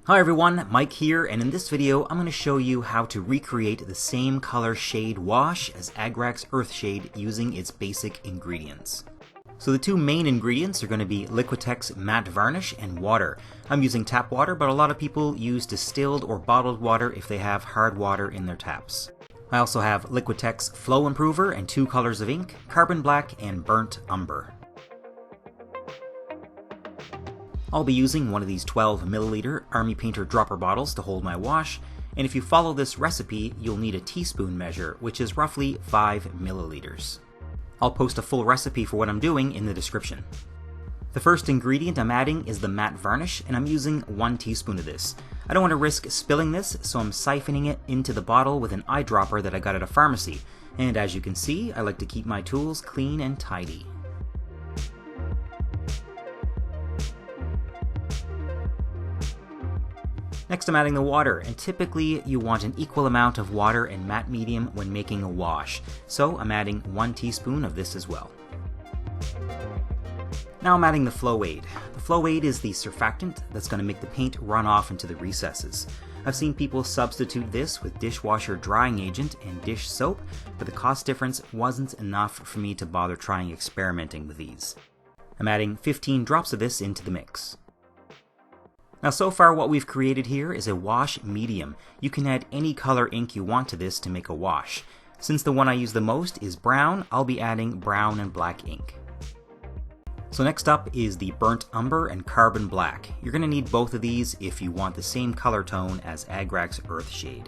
Hi everyone, Mike here, and in this video I'm going to show you how to recreate the same color shade wash as Agrax Earthshade using its basic ingredients. So the two main ingredients are going to be Liquitex matte varnish and water. I'm using tap water, but a lot of people use distilled or bottled water if they have hard water in their taps. I also have Liquitex flow improver and two colors of ink, Carbon Black and Burnt Umber. I'll be using one of these 12 milliliter Army Painter dropper bottles to hold my wash, and if you follow this recipe, you'll need a teaspoon measure, which is roughly 5 milliliters. I'll post a full recipe for what I'm doing in the description. The first ingredient I'm adding is the matte varnish, and I'm using 1 teaspoon of this. I don't want to risk spilling this, so I'm siphoning it into the bottle with an eyedropper that I got at a pharmacy, and as you can see, I like to keep my tools clean and tidy. Next I'm adding the water, and typically you want an equal amount of water and matte medium when making a wash, so I'm adding 1 teaspoon of this as well. Now I'm adding the flow aid. The flow aid is the surfactant that's going to make the paint run off into the recesses. I've seen people substitute this with dishwasher drying agent and dish soap, but the cost difference wasn't enough for me to bother trying experimenting with these. I'm adding 15 drops of this into the mix. Now so far what we've created here is a wash medium. You can add any color ink you want to this to make a wash. Since the one I use the most is brown, I'll be adding brown and black ink. So next up is the Burnt Umber and Carbon Black. You're going to need both of these if you want the same color tone as Agrax Earthshade.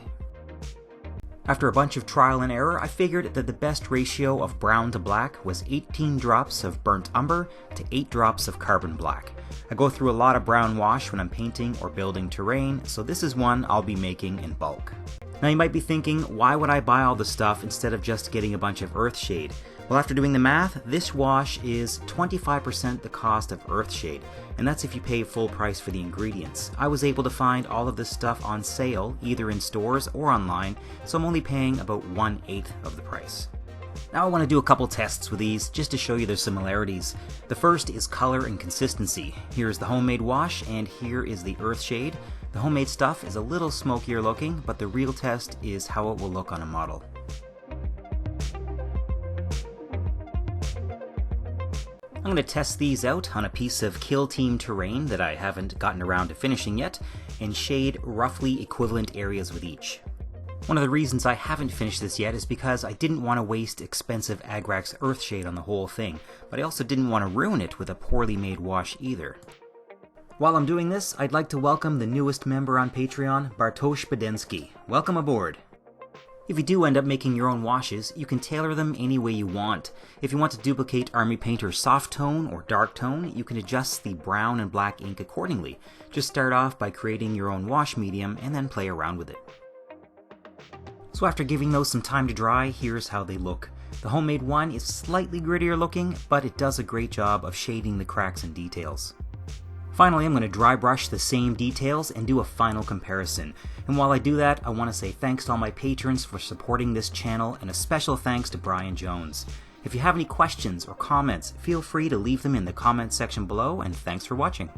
After a bunch of trial and error, I figured that the best ratio of brown to black was 18 drops of Burnt Umber to 8 drops of Carbon Black. I go through a lot of brown wash when I'm painting or building terrain, so this is one I'll be making in bulk. Now you might be thinking, why would I buy all this stuff instead of just getting a bunch of Earthshade? Well, after doing the math, this wash is 25% the cost of Earthshade, and that's if you pay full price for the ingredients. I was able to find all of this stuff on sale, either in stores or online, so I'm only paying about 1/8 of the price. Now I want to do a couple tests with these, just to show you their similarities. The first is color and consistency. Here's the homemade wash, and here is the Earthshade. The homemade stuff is a little smokier looking, but the real test is how it will look on a model. I'm going to test these out on a piece of Kill Team terrain that I haven't gotten around to finishing yet, and shade roughly equivalent areas with each. One of the reasons I haven't finished this yet is because I didn't want to waste expensive Agrax Earthshade on the whole thing, but I also didn't want to ruin it with a poorly made wash either. While I'm doing this, I'd like to welcome the newest member on Patreon, Bartosz Badensky. Welcome aboard! If you do end up making your own washes, you can tailor them any way you want. If you want to duplicate Army Painter's soft tone or dark tone, you can adjust the brown and black ink accordingly. Just start off by creating your own wash medium and then play around with it. So after giving those some time to dry, here's how they look. The homemade one is slightly grittier looking, but it does a great job of shading the cracks and details. Finally, I'm going to dry brush the same details and do a final comparison. And while I do that, I want to say thanks to all my patrons for supporting this channel, and a special thanks to Brian Jones. If you have any questions or comments, feel free to leave them in the comments section below, and thanks for watching.